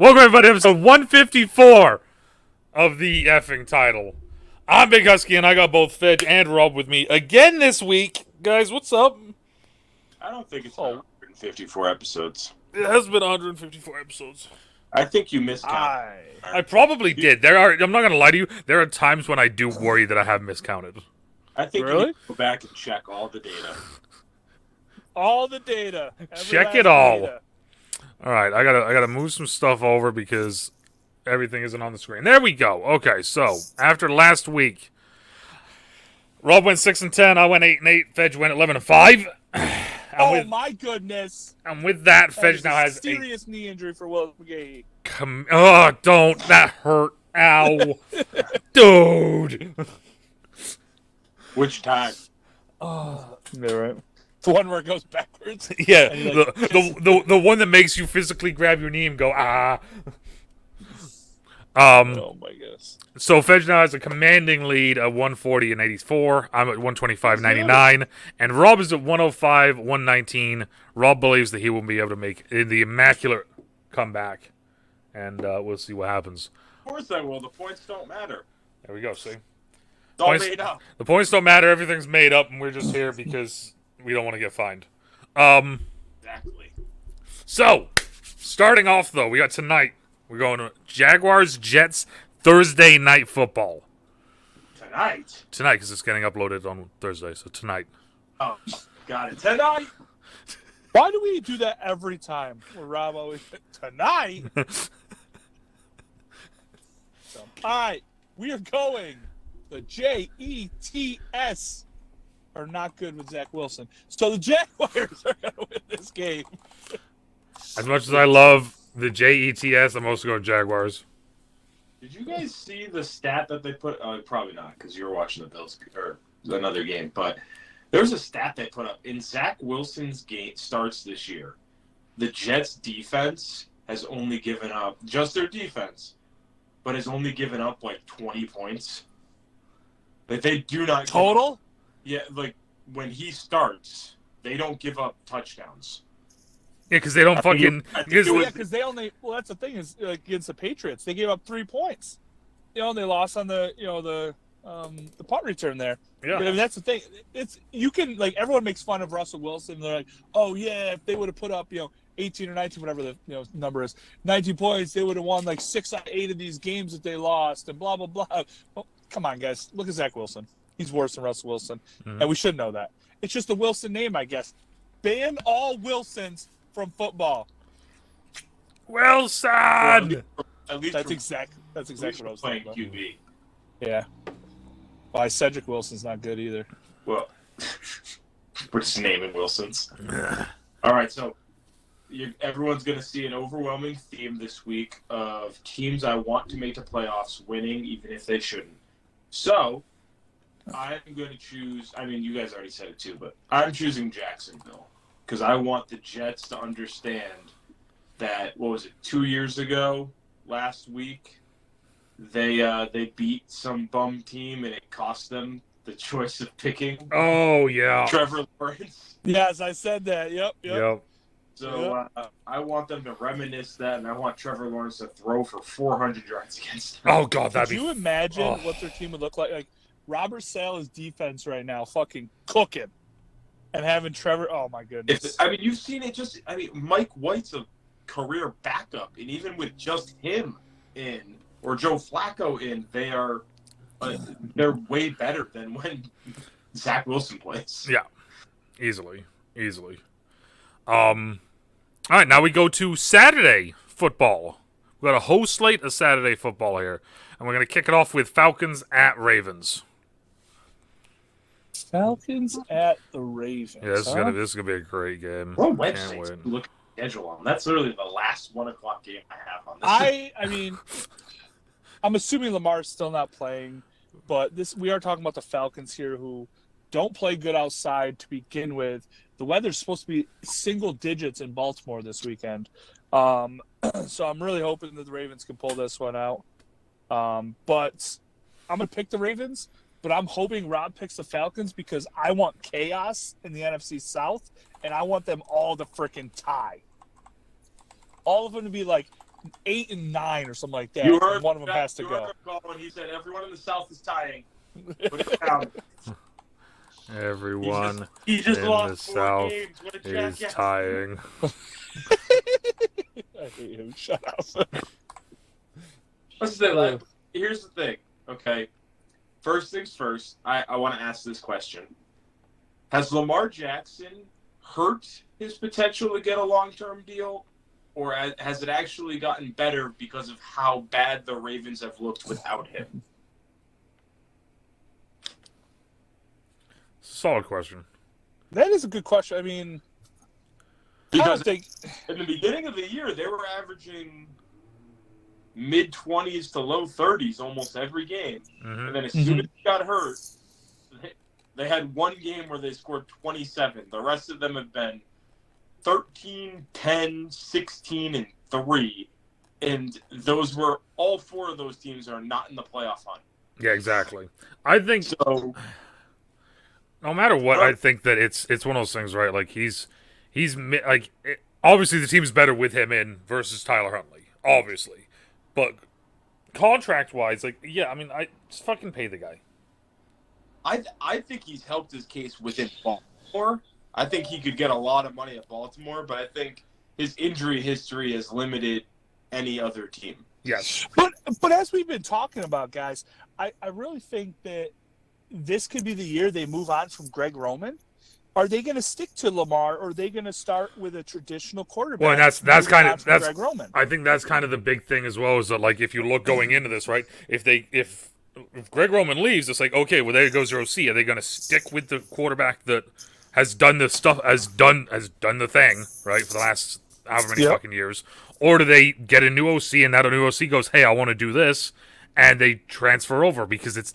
Welcome everybody to episode 154 of the effing title. I'm Big Husky and I got both Fedge and Rob with me again this week. Guys, what's up? I don't think it's been 154 episodes. It has been 154 episodes. I think you miscounted. I probably did. I'm not going to lie to you, there are times when I do worry that I have miscounted. I think you need to go back and check all the data. All the data. Check it all. Data. All right, I gotta move some stuff over because everything isn't on the screen. There we go. Okay, so after last week, Rob went 6-10. I went 8-8. Fedge went 11-5. Oh my goodness! And with that, Fedge now has a serious knee injury for Will McGahee. Oh, don't! That hurt. Ow, dude. Which time? Oh, yeah, right. The one where it goes backwards. Yeah, the one that makes you physically grab your knee and go ah. Oh my goodness. So Fedge now has a commanding lead of 140 and 84. I'm at 125.99, and Rob is at 105, 119. Rob believes that he will be able to make the immaculate comeback, and we'll see what happens. Of course I will. The points don't matter. There we go. See, it's all made up. The points don't matter. Everything's made up, and we're just here because we don't want to get fined. Exactly. So, starting off though, we got tonight. We're going to Jaguars Jets Thursday night football. Tonight, because it's getting uploaded on Thursday, so tonight. Oh, got it. Tonight. Why do we do that every time? Where Rob always tonight. So, all right, we are going. The Jets are not good with Zach Wilson, so the Jaguars are going to win this game. As much as I love the Jets, I'm also going Jaguars. Did you guys see the stat that they put? Probably not, because you were watching the Bills or another game. But there's a stat they put up in Zach Wilson's game starts this year. The Jets' defense has only given up just their defense, but has only given up like 20 points. That they do not total. Like when he starts, they don't give up touchdowns. Yeah, because they don't fucking. Because they only. Well, that's the thing is like against the Patriots, they gave up 3 points. They lost on the the punt return there. Yeah, I mean, that's the thing. It's you can like everyone makes fun of Russell Wilson. They're like, oh yeah, if they would have put up 18 or 19, whatever the number is, 19 points, they would have won like 6 out of 8 of these games that they lost, and blah blah blah. Well, come on, guys, look at Zach Wilson. He's worse than Russell Wilson, and we should know that. It's just the Wilson name, I guess. Ban all Wilsons from football. Wilson. At least that's exactly what I was playing about. QB. Yeah. Why Cedric Wilson's not good either. Well, we're just naming Wilsons. All right, so everyone's going to see an overwhelming theme this week of teams I want to make the playoffs winning, even if they shouldn't. So I'm going to choose. I mean, you guys already said it too, but I'm choosing Jacksonville. Because I want the Jets to understand that, 2 years ago, last week, they beat some bum team and it cost them the choice of picking. Oh, yeah. Trevor Lawrence. Yes, I said that. Yep. So I want them to reminisce that, and I want Trevor Lawrence to throw for 400 yards against them. Oh, God, that'd be... Could you imagine what their team would look like? Like, Robert Sala's defense right now fucking cooking. And having Trevor, oh my goodness! You've seen it. Mike White's a career backup, and even with just him in or Joe Flacco in, they're way better than when Zach Wilson plays. Yeah, easily. All right, now we go to Saturday football. We got a whole slate of Saturday football here, and we're gonna kick it off with Falcons at Ravens. Falcons at the Ravens. Yeah, this is gonna be a great game. What website look at the schedule on? That's literally the last 1 o'clock game I have on this. I mean, I'm assuming Lamar's still not playing, but we are talking about the Falcons here, who don't play good outside to begin with. The weather's supposed to be single digits in Baltimore this weekend, so I'm really hoping that the Ravens can pull this one out. But I'm gonna pick the Ravens. But I'm hoping Rob picks the Falcons because I want chaos in the NFC South, and I want them all to freaking tie. All of them to be like 8 and 9 or something like that. You heard and one of them has to you go. heard him call when he said everyone in the South is tying. Put it down. Everyone He just in lost the 4 South games. What a is jackass. tying. I hate him. Shut up. Let's say, like, here's the thing, okay? First things first, I want to ask this question. Has Lamar Jackson hurt his potential to get a long-term deal, or has it actually gotten better because of how bad the Ravens have looked without him? Solid question. That is a good question. I mean, Because in the beginning of the year, they were averaging mid-20s to low 30s almost every game. Mm-hmm. And then as soon as he got hurt, they had one game where they scored 27. The rest of them have been 13, 10, 16, and 3. And those were all 4 of those teams are not in the playoff hunt. Yeah, exactly. I think So no matter what, I think that it's one of those things, right? Like obviously the team's better with him in versus Tyler Huntley, obviously, but contract wise, like, yeah, I mean, I just fucking pay the guy. I think he's helped his case within Baltimore. I think he could get a lot of money at Baltimore, but I think his injury history has limited any other team. Yes, but as we've been talking about, guys, I really think that this could be the year they move on from Greg Roman. Are they going to stick to Lamar, or are they going to start with a traditional quarterback? well, and that's kind of Greg Roman. I think that's kind of the big thing as well. Is that, like, if you look going into this, right? If Greg Roman leaves, it's like, okay, well, there goes your OC. Are they going to stick with the quarterback that has done the stuff, has done the thing, right, for the last however many fucking years, or do they get a new OC and that new OC goes, hey, I want to do this, and they transfer over because it's,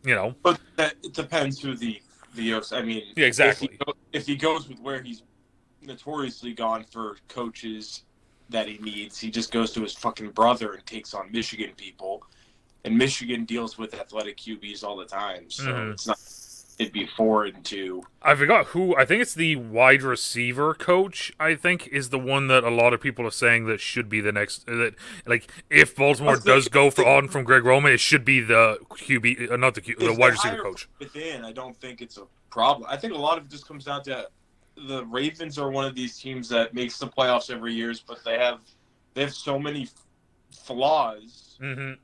you know. But it depends who the OC. I mean, yeah, exactly. If he goes with where he's notoriously gone for coaches that he needs, he just goes to his fucking brother and takes on Michigan people. And Michigan deals with athletic QBs all the time, so it's not. It'd be foreign to. I forgot who. I think it's the wide receiver coach. I think is the one that a lot of people are saying that should be the next. That, like, if Baltimore does go on from Greg Roman, it should be the QB, not the wide receiver coach. Within, I don't think it's a problem. I think a lot of it just comes down to the Ravens are one of these teams that makes the playoffs every year, but they have so many flaws. Mm-hmm.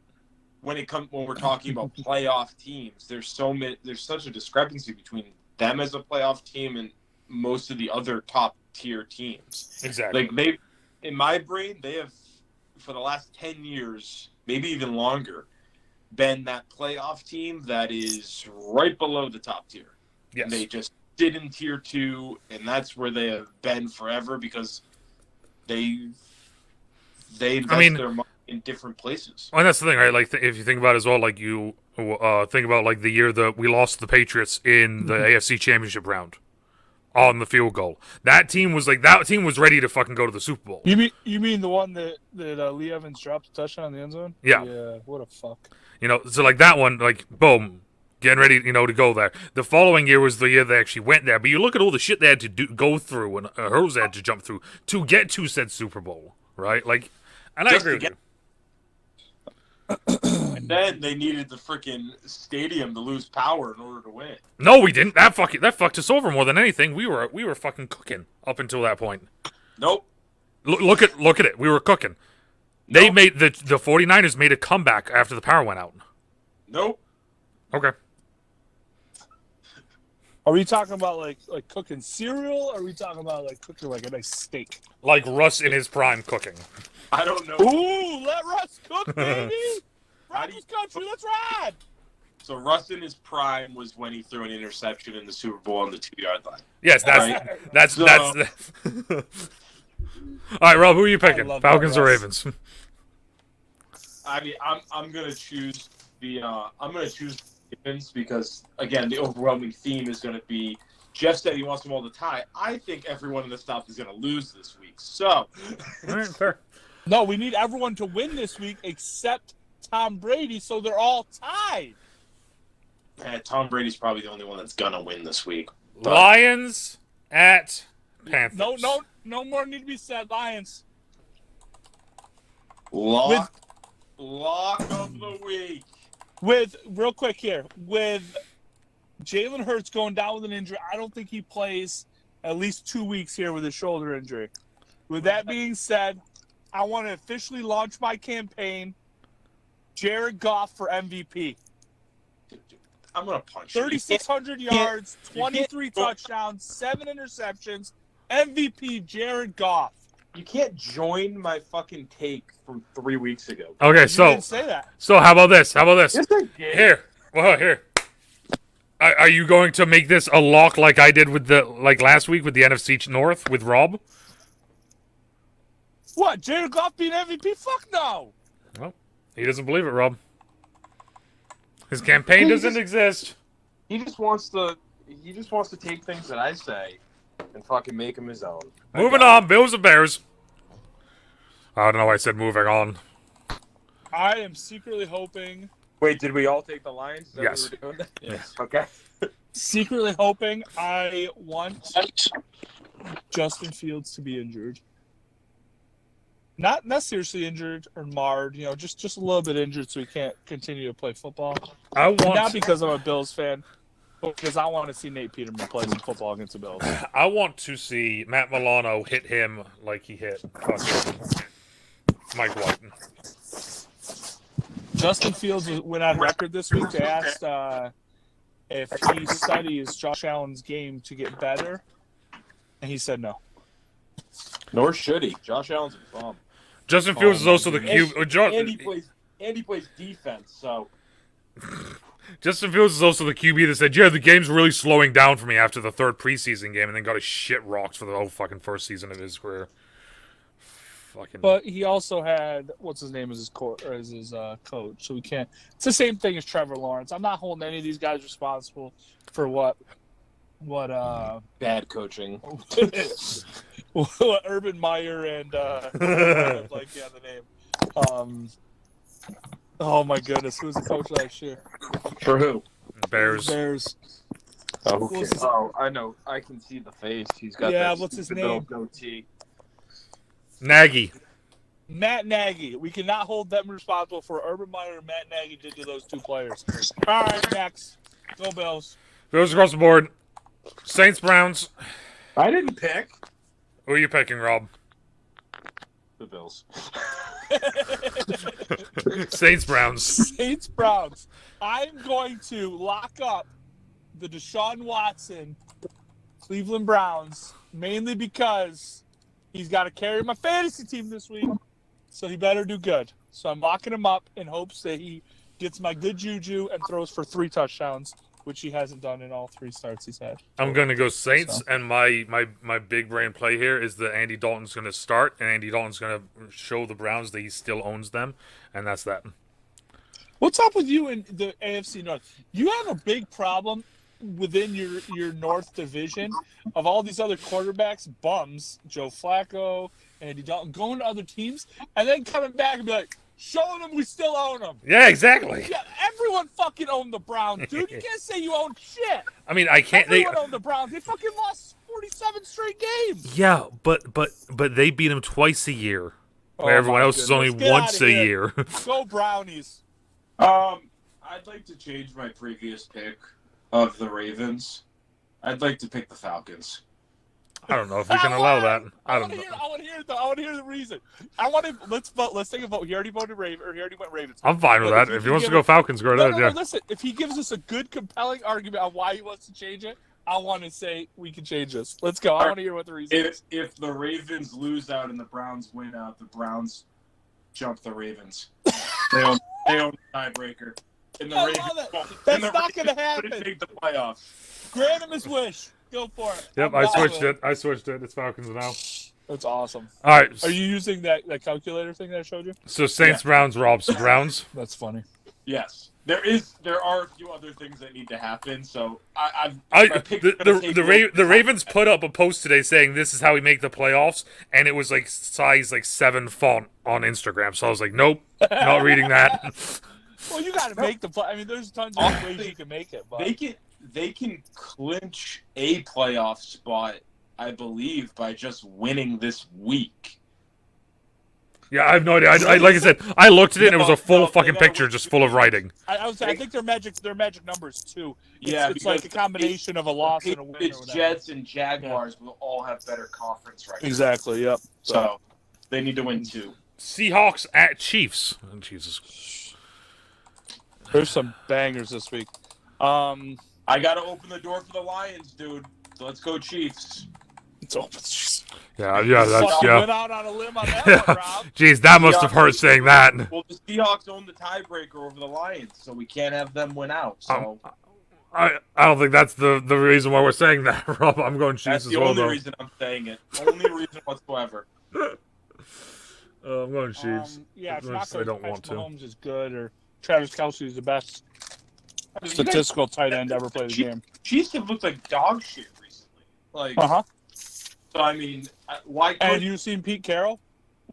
When we're talking about playoff teams, there's such a discrepancy between them as a playoff team and most of the other top tier teams. Exactly. Like in my brain, they have for the last 10 years, maybe even longer, been that playoff team that is right below the top tier. Yes. And they just sit in tier 2, and that's where they have been forever because they invest their money in different places. And that's the thing, right? Like, if you think about it as well, like, you think about, like, the year that we lost to the Patriots in the AFC Championship round on the field goal. That team was ready to fucking go to the Super Bowl. You mean the one that Lee Evans dropped a touchdown in the end zone? Yeah. Yeah, what a fuck. You know, so, like, that one, like, boom, getting ready, you know, to go there. The following year was the year they actually went there. But you look at all the shit they had to go through and hurdles they had to jump through to get to said Super Bowl, right? Like, and I agree with you. And then they needed the freaking stadium to lose power in order to win. No, we didn't. That fucked us over more than anything. We were fucking cooking up until that point. Nope. Look at it. We were cooking. Nope. They made the 49ers made a comeback after the power went out. Nope. Okay. Are we talking about like cooking cereal, or are we talking about like cooking like a nice steak? Like Russ in his prime cooking. I don't know. Ooh, let Russ cook, baby! Russ's country, let's ride! So Russ in his prime was when he threw an interception in the Super Bowl on the 2-yard line. Yes, that's. All right, Rob, who are you picking? Falcons or Ravens? I mean, I'm gonna choose the Ravens because again, the overwhelming theme is gonna be Jeff said he wants them all to tie. I think everyone in the South is gonna lose this week. So, All right, fair. No, we need everyone to win this week except Tom Brady, so they're all tied. Tom Brady's probably the only one that's gonna win this week. But Lions at Panthers. No more need to be said. Lions. Lock of the week. With real quick here, with Jalen Hurts going down with an injury, I don't think he plays at least 2 weeks here with a shoulder injury. With that being said, I want to officially launch my campaign. Jared Goff for MVP. I'm gonna punch you. 3,600 yards, 23 touchdowns, 7 interceptions. MVP Jared Goff. You can't join my fucking take from 3 weeks ago. Okay, You didn't say that. so how about this? How about this? Yes, I did. Here. Well, here. Are you going to make this a lock like I did with last week with the NFC North with Rob? What? Jared Goff being MVP? Fuck no. Well, he doesn't believe it, Rob. His campaign doesn't exist. He just wants to take things that I say and fucking make them his own. Moving on, Bills and Bears. I don't know why I said moving on. I am secretly hoping. Wait, did we all take the Lions? Is that Yes. what we were doing? Yes. Okay. Secretly hoping I want Justin Fields to be injured. Not seriously injured or marred, just a little bit injured so he can't continue to play football. Not because I'm a Bills fan, but because I want to see Nate Peterman play some football against the Bills. I want to see Matt Milano hit him like he hit fucking Mike Whiten. Justin Fields went on record this week. They asked if he studies Josh Allen's game to get better, and he said no. Nor should he. Josh Allen's a bum. Justin Fields is also the And he plays defense, so. Justin Fields is also the QB that said, "Yeah, the game's really slowing down for me after the third preseason game," and then got his shit rocked for the whole fucking first season of his career. Fucking. But he also had what's his name as his coach, so we can't. It's the same thing as Trevor Lawrence. I'm not holding any of these guys responsible for what Bad coaching. what Urban Meyer and the name. Oh my goodness, who was the coach last year? For who? Bears. Oh, okay. Oh, I know. I can see the face. He's got that what's his stupid little name? goatee. Nagy. Matt Nagy. We cannot hold them responsible for Urban Meyer and Matt Nagy did to those two players. All right, next. Go Bills. Bills across the board. Saints, Browns. I didn't pick. Who are you picking, Rob? The Bills. Saints, Browns. Saints, Browns. I'm going to lock up the Deshaun Watson Cleveland Browns, mainly because he's got to carry my fantasy team this week, so he better do good. So I'm locking him up in hopes that he gets my good juju and throws for 3 touchdowns, which he hasn't done in all 3 starts he's had. I'm going to go Saints, and my big brain play here is that Andy Dalton's going to start, and Andy Dalton's going to show the Browns that he still owns them, and that's that. What's up with you in the AFC North? You have a big problem within your North division of all these other quarterbacks, bums, Joe Flacco, Andy Dalton, going to other teams, and then coming back and be like, showing them we still own them. Yeah, exactly. Yeah, everyone fucking owned the Browns, dude. You can't say you own shit. I mean, I can't. Everyone owned the Browns. They fucking lost 47 straight games. Yeah, but they beat him twice a year, where everyone else is only Get once outta a here. year. Go Brownies. I'd like to change my previous pick of the Ravens. I'd like to pick the Falcons. I don't know if we can allow that. I don't know. I want to hear the reason. I want to let's vote. Let's take a vote. He already voted Raven, or he already went Ravens. I'm fine with But that. If he wants to go Falcons, go ahead. no, Yeah. listen. If he gives us a good, compelling argument on why he wants to change it, I want to say we can change this. Let's go. I want to hear what the reason is. If the Ravens lose out and the Browns win out, the Browns jump the Ravens. They own the tiebreaker. And the I Ravens love it. won't. That's And the not going to Ravens happen. wouldn't make the playoffs. Grant him his wish. Go for it. Yep, I switched it. It's Falcons now. That's awesome. All right. Are you using that calculator thing that I showed you? So Saints, Browns, Robs, Browns. That's funny. Yes. There are a few other things that need to happen, so The Ravens put up a post today saying this is how we make the playoffs, and it was like size 7 font on Instagram. So I was like, nope, not reading that. Well, you got to make the play. I mean, there's tons of ways you can make it. But they can clinch a playoff spot, I believe, by just winning this week. Yeah, I have no idea. Like I said, I looked at it and it was a full No, fucking they gotta picture win just 2 full of games. writing. I think their magic numbers too. Yeah, It's like a because combination of a loss and a win. Or Patriots, whatever. Jets, and Jaguars will all have better conference records. Exactly. Yep. So they need to win 2. Seahawks at Chiefs. Oh, Jesus. There's some bangers this week. I got to open the door for the Lions, dude. So let's go Chiefs. It's open. Yeah, that's yeah. Went out on a limb on that one, Rob. Jeez, that must have hurt saying that. Well, the Seahawks own the tiebreaker over the Lions, so we can't have them win out. So I don't think that's the reason why we're saying that, Rob. I'm going Chiefs that's as the well, only though. reason I'm saying it. Only reason whatsoever. I'm going Chiefs. Yeah, it's I not don't going want to. Mahomes is good, or Travis Kelce is the best statistical tight end to ever play the game. Chiefs have looked like dog shit recently. Like, so I mean, why? And you seen Pete Carroll?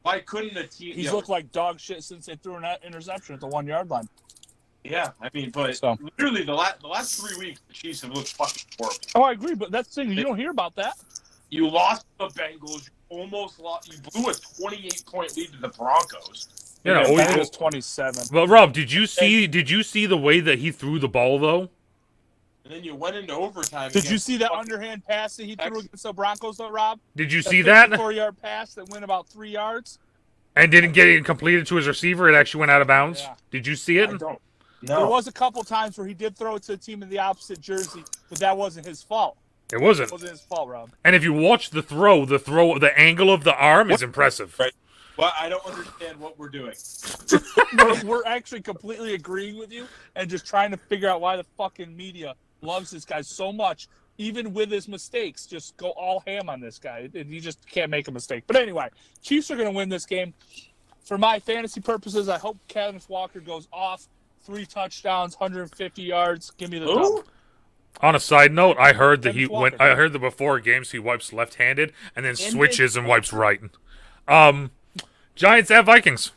Why couldn't a team? He's looked like dog shit since they threw an interception at the 1 yard line. Yeah, I mean, but literally the last 3 weeks, the Chiefs have looked fucking horrible. Oh, I agree, but that's the thing. You don't hear about that. You lost the Bengals. You almost lost. You blew a 28-point lead to the Broncos. Yeah, I think it was 27. Well, Rob, did you see the way that he threw the ball though? And then you went into overtime. Did you see that underhand pass that he threw against the Broncos, though, Rob? Did you see that? 4-yard pass that went about 3 yards. And didn't get it completed to his receiver. It actually went out of bounds. Yeah. Did you see it? I don't. There No. was a couple times where he did throw it to a team in the opposite jersey, but that wasn't his fault. It wasn't. It wasn't his fault, Rob. And if you watch the the angle of the arm is impressive. Right. Well, I don't understand what we're doing. We're actually completely agreeing with you and just trying to figure out why the fucking media loves this guy so much, even with his mistakes. Just go all ham on this guy. You just can't make a mistake. But anyway, Chiefs are going to win this game. For my fantasy purposes, I hope Kenneth Walker goes off. 3 touchdowns, 150 yards. Give me the dub. On a side note, I heard that Walker. I heard that before games he wipes left-handed and then switches and wipes right. Giants at Vikings.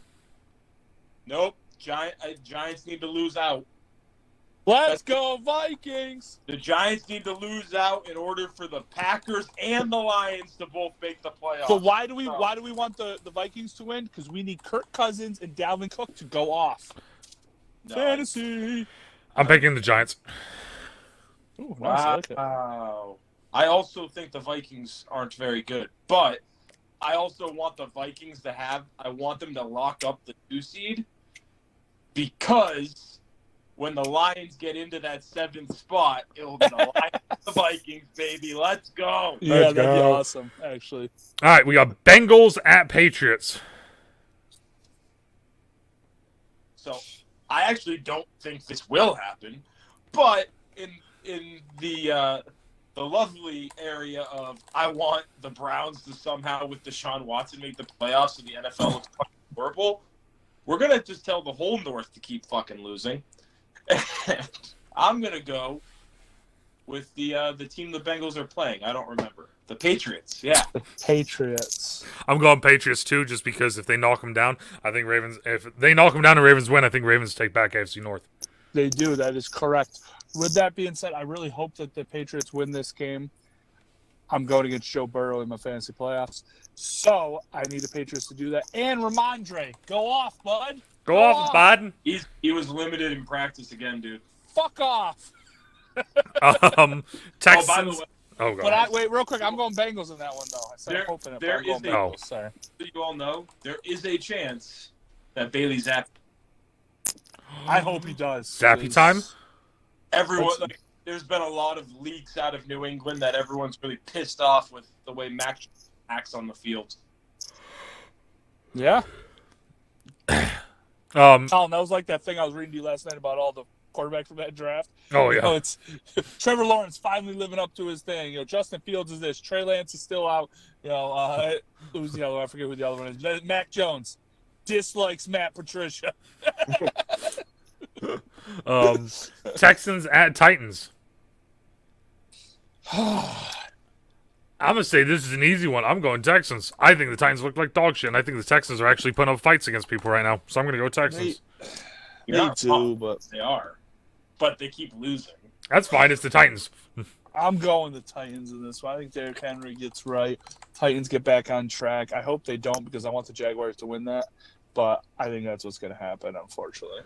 Nope. Giants need to lose out. Let's go Vikings! The Giants need to lose out in order for the Packers and the Lions to both make the playoffs. So why do we want the Vikings to win? Because we need Kirk Cousins and Dalvin Cook to go off. No. Fantasy. I'm picking the Giants. Ooh, nice. I like it. Wow. I also think the Vikings aren't very good, but I also want the Vikings to I want them to lock up the 2 seed because when the Lions get into that 7th spot, it'll be the Lions, the Vikings, baby. Let's go. Yeah, that'd be awesome, actually. All right, we got Bengals at Patriots. So I actually don't think this will happen, but in the lovely area of I want the Browns to somehow with Deshaun Watson make the playoffs and the NFL looks fucking horrible, we're gonna just tell the whole North to keep fucking losing. And I'm gonna go with the team the Bengals are playing. I don't remember. The Patriots, yeah. The Patriots. I'm going Patriots too, just because if they knock them down, I think Ravens. If they knock them down and Ravens win, I think Ravens take back AFC North. They do. That is correct. With that being said, I really hope that the Patriots win this game. I'm going against Joe Burrow in my fantasy playoffs, so I need the Patriots to do that. And Ramondre, go off, bud. Go off, bud. He was limited in practice again, dude. Fuck off. Texans. Oh, by the way, Oh god. But wait, real quick, I'm going Bengals in that one though. I said I'm hoping it. there I'm going is Bengals. Sorry. you all know there is a chance that Bailey Zapp. I hope he does. Zappy time? Everyone, there's been a lot of leaks out of New England that everyone's really pissed off with the way Mac acts on the field. Yeah. Colin, that was like that thing I was reading to you last night about all the quarterbacks from that draft. Oh yeah. It's Trevor Lawrence finally living up to his thing. Justin Fields is this. Trey Lance is still out. Who's the other one? I forget who the other one is. Mac Jones dislikes Matt Patricia. Texans at Titans. I'm gonna say this is an easy one. I'm going Texans. I think the Titans look like dog shit, and I think the Texans are actually putting up fights against people right now. So I'm gonna go Texans. You're not wrong. They are, but they keep losing. That's fine. It's the Titans. I'm going the Titans in this one. I think Derrick Henry gets right. Titans get back on track. I hope they don't because I want the Jaguars to win that. But I think that's what's going to happen, unfortunately.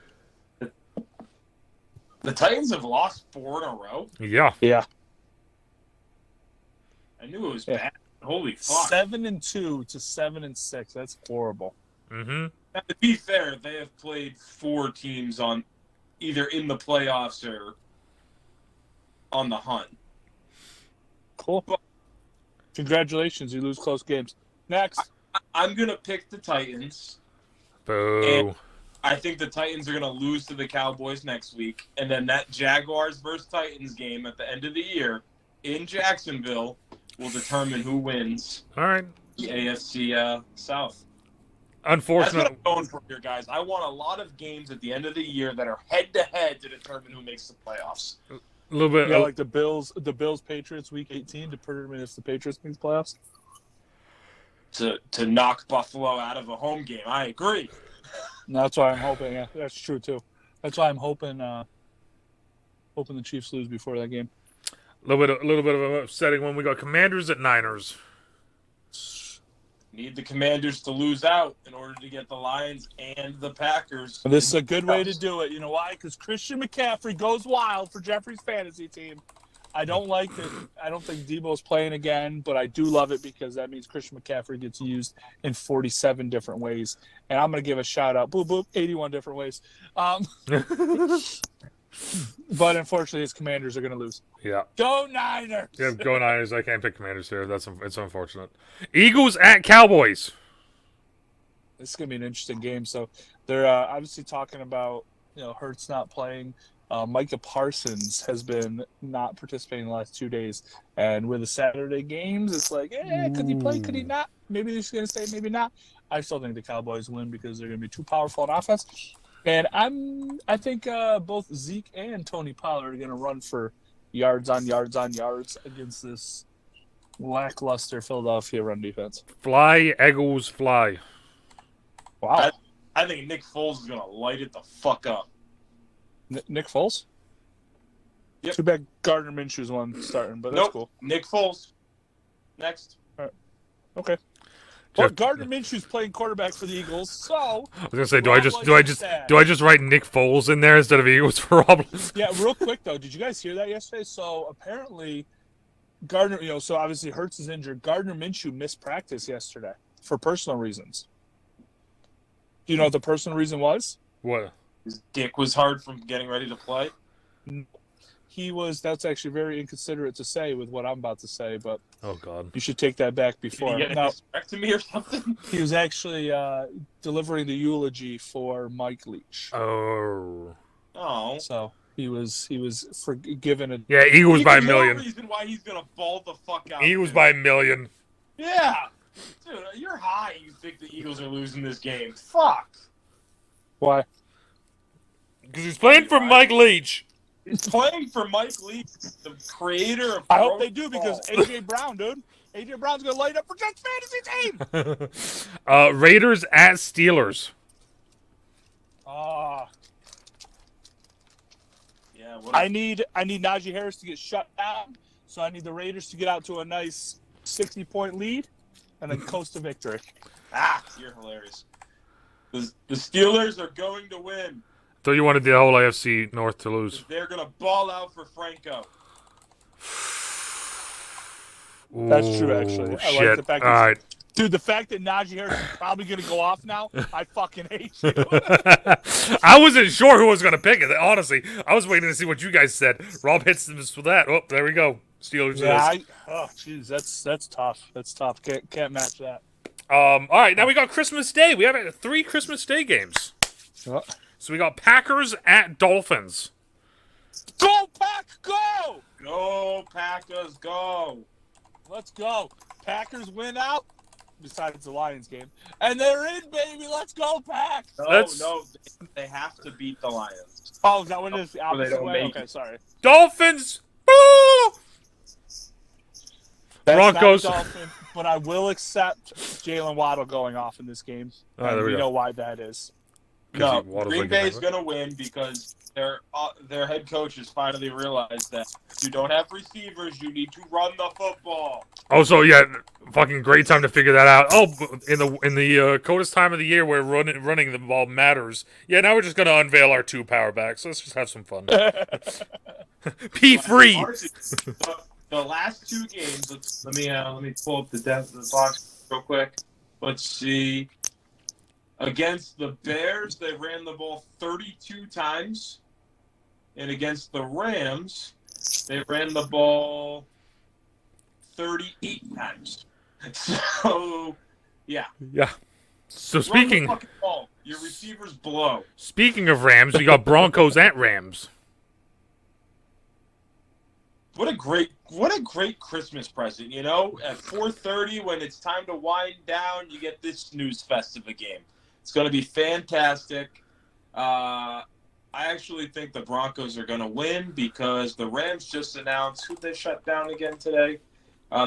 The Titans have lost 4 in a row. Yeah. Yeah. I knew it was Yeah. bad. Holy fuck. 7-2 to 7-6. That's horrible. Mm-hmm. Now, to be fair, they have played 4 teams on either in the playoffs or on the hunt. Cool. Congratulations. You lose close games. Next. I'm going to pick the Titans. Boo. And I think the Titans are going to lose to the Cowboys next week. And then that Jaguars versus Titans game at the end of the year in Jacksonville will determine who wins All right. the AFC South. That's Unfortunate. what I'm going for here, guys. I want a lot of games at the end of the year that are head-to-head to determine who makes the playoffs. A little bit. Yeah, like the Bills Patriots week 18 to determine if the Patriots make the playoffs. To knock Buffalo out of a home game. I agree. And that's why I'm hoping. Yeah, that's true too. That's why I'm hoping the Chiefs lose before that game. A little bit of an upsetting one. We got Commanders at Niners. Need the Commanders to lose out in order to get the Lions and the Packers. This is a good way to do it. You know why? Because Christian McCaffrey goes wild for Jeffrey's fantasy team. I don't like that. I don't think Debo's playing again, but I do love it because that means Christian McCaffrey gets used in 47 different ways. And I'm going to give a shout out. Boop, boop, 81 different ways. But unfortunately, his Commanders are going to lose. Yeah. Go Niners! Yeah, go Niners. I can't pick Commanders here. It's unfortunate. Eagles at Cowboys. This is going to be an interesting game. So they're obviously talking about, Hurts not playing. Micah Parsons has been not participating the last 2 days. And with the Saturday games, it's like, could he play? Could he not? Maybe he's going to stay, maybe not. I still think the Cowboys win because they're going to be too powerful in offense. And I think both Zeke and Tony Pollard are going to run for yards on yards on yards against this lackluster Philadelphia run defense. Fly, Eagles, fly. Wow. I think Nick Foles is going to light it the fuck up. Nick Foles? Yep. Too bad Gardner Minshew's one starting, but that's cool. Nick Foles. Next. Okay. Well, Gardner Minshew's playing quarterback for the Eagles, so I was gonna say, do I just write Nick Foles in there instead of Eagles for Rob? Yeah, real quick though, did you guys hear that yesterday? So apparently, Gardner, so obviously Hurts is injured. Gardner Minshew missed practice yesterday for personal reasons. Do you know what the personal reason was? What? His dick was hard from getting ready to play. That's actually very inconsiderate to say with what I'm about to say, but Oh God. you should take that back before. Did he get a hysterectomy or something? He was actually delivering the eulogy for Mike Leach. Oh. Oh. So he was given a Yeah, Eagles by a Even million. more reason why he's going to ball the fuck out. Eagles by a million. Yeah. Dude, you're high. You think the Eagles are losing this game. Fuck. why? Because he's playing for Mike Leach. He's playing for Mike Lee, the creator of I hope they do because AJ Brown, dude. AJ Brown's gonna light up for Jets fantasy team. Raiders at Steelers. Yeah, I need Najee Harris to get shut down, so I need the Raiders to get out to a nice 60-point lead and then coast to victory. You're hilarious. The Steelers are going to win. So you wanted the whole AFC North to lose. They're going to ball out for Franco. That's true, actually. I like the fact that, All right. dude, the fact that Najee Harris is probably going to go off now, I fucking hate you. I wasn't sure who was going to pick it. Honestly, I was waiting to see what you guys said. Rob hits us with that. Oh, there we go. Steelers. Yeah, jeez, that's tough. That's tough. Can't match that. All right, now we got Christmas Day. We have 3 Christmas Day games. So we got Packers at Dolphins. Go, Pack, go! Go, Packers, go. Let's go. Packers win out, besides the Lions game. And they're in, baby. Let's go, Pack. No, they have to beat the Lions. Oh, is that what it is? The opposite don't way? make Okay, it. sorry. Dolphins. Boo! That's Broncos. not Dolphin, but I will accept Jalen Waddle going off in this game. Oh, there we we go. know why that is. No, Waddle's Green like Bay's a- going to win because their head coach has finally realized that You don't have receivers. You need to run the football. Also, yeah, fucking great time to figure that out. Oh, in the coldest time of the year where running the ball matters. Yeah, now we're just gonna unveil our 2 power backs. Let's just have some fun. P free. The last 2 games. Let me pull up the depth of the box real quick. Let's see. Against the Bears, they ran the ball 32 times, and against the Rams, they ran the ball 38 times. So, yeah. Yeah. So Run the fucking ball. Your receivers blow. Speaking of Rams, we got Broncos at Rams. What a great Christmas present, you know? At 4:30, when it's time to wind down, you get this snooze fest of a game. It's going to be fantastic. I actually think the Broncos are going to win because the Rams just announced who they shut down again today.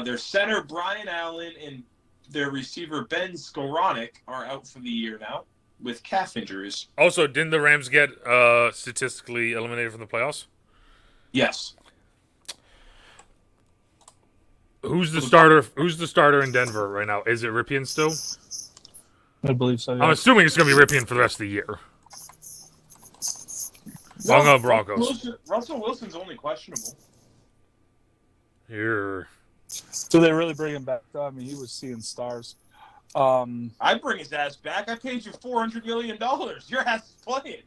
Their center, Brian Allen, and their receiver, Ben Skowronek, are out for the year now with calf injuries. Also, didn't the Rams get statistically eliminated from the playoffs? Yes. Who's the starter? Who's the starter in Denver right now? Is it Ripien still? I believe so. Yeah. I'm assuming it's going to be Ripien for the rest of the year. I'm going Broncos. Russell Wilson's only questionable. Here. So they really bring him back? I mean, he was seeing stars. I'd bring his ass back. I paid you $400 million. Your ass is playing.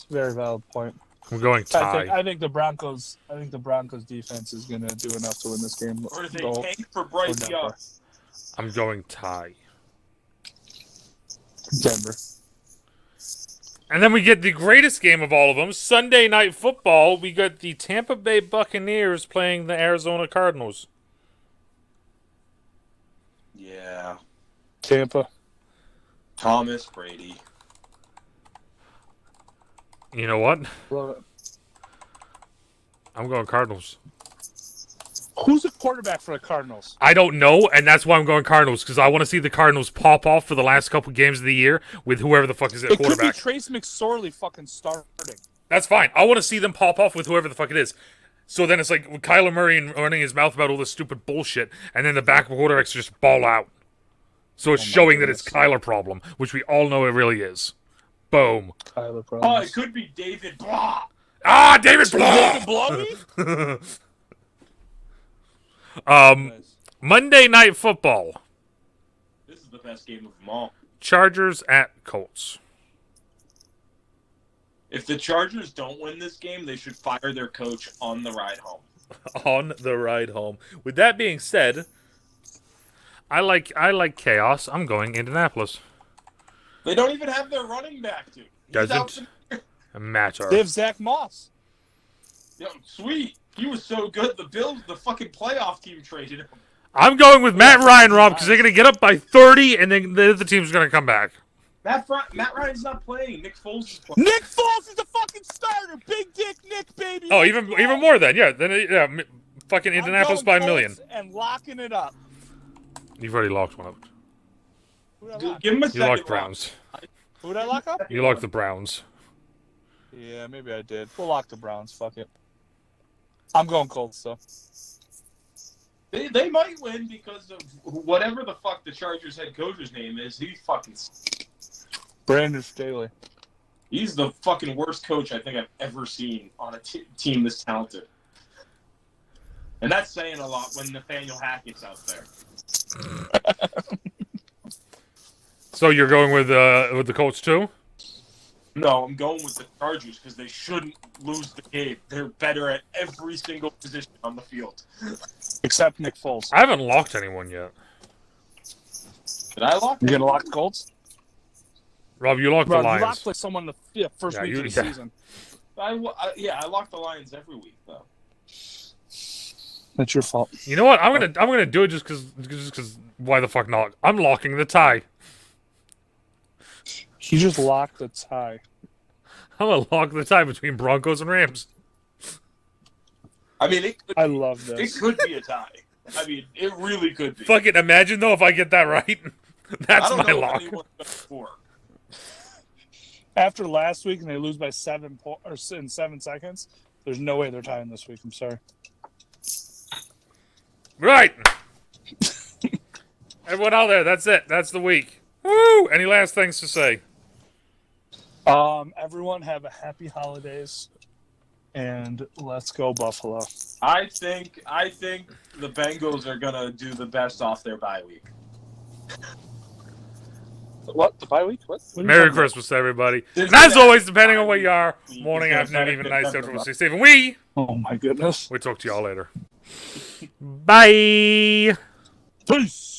Very valid point. I'm going tie. I think the Broncos. I think the Broncos defense is going to do enough to win this game. Or do they tank for Bryce Young? I'm going tie. Denver. And then we get the greatest game of all of them, Sunday Night Football. We got the Tampa Bay Buccaneers playing the Arizona Cardinals. Yeah. Tampa. Thomas Brady. You know what? Love it. I'm going Cardinals. Who's the quarterback for the Cardinals? I don't know, and that's why I'm going Cardinals, because I want to see the Cardinals pop off for the last couple games of the year with whoever the fuck is at quarterback. It could be Trace McSorley fucking starting. That's fine. I want to see them pop off with whoever the fuck it is. So then it's like Kyler Murray running his mouth about all this stupid bullshit, and then the backup quarterbacks just ball out. So it's showing that it's Kyler problem, which we all know it really is. Boom. Kyler problem. Oh, it could be David Blah. Ah, David Blah! David Blowy? Monday Night Football. This is the best game of them all. Chargers at Colts. If the Chargers don't win this game, they should fire their coach on the ride home. On the ride home. With that being said, I like chaos. I'm going Indianapolis. They don't even have their running back, dude. Doesn't matter. They have Zach Moss. Yo, sweet. He was so good. The Bills, the fucking playoff team traded him. I'm going with Matt Ryan, Rob, because they're going to get up by 30, and then the other team's going to come back. Matt Ryan's not playing. Nick Foles is playing. Nick Foles is the fucking starter. Big dick Nick, baby. Oh, even more then. Yeah, fucking Indianapolis by a million. And locking it up. You've already locked one up. Give him a You second. locked Browns. Who did I lock up? You locked the Browns. Yeah, maybe I did. We'll lock the Browns. Fuck it. I'm going Colts, though. They might win because of whatever the fuck the Chargers head coach's name is. He fucking... Brandon Staley. He's the fucking worst coach I think I've ever seen on a team this talented. And that's saying a lot when Nathaniel Hackett's out there. So you're going with the Colts too? No, I'm going with the Chargers because they shouldn't lose the game. They're better at every single position on the field. Except Nick Foles. I haven't locked anyone yet. Did I lock? You gonna lock the Colts? Rob, you locked the You Lions. locked like someone the first week of the season. I lock the Lions every week though. That's your fault. You know what? I'm gonna do it just because why the fuck not? I'm locking the tie. You just locked the tie. I'm gonna lock the tie between Broncos and Rams. I mean, I love this. It could be a tie. I mean, it really could be. Fucking imagine though if I get that right. That's my lock. After last week and they lose by 7 in 7 seconds, There's no way they're tying this week. I'm sorry. Right. Everyone out there, that's it. That's the week. Woo! Any last things to say? Everyone have a happy holidays, and let's go Buffalo. I think the Bengals are gonna do the best off their bye week. What, the bye week? What are you Merry talking about? Christmas to everybody. This And as is always, depending on where you are, week morning, is gonna afternoon, even benefit night, everybody. after Steve, and we Oh my goodness. talk to y'all later. Bye. Peace.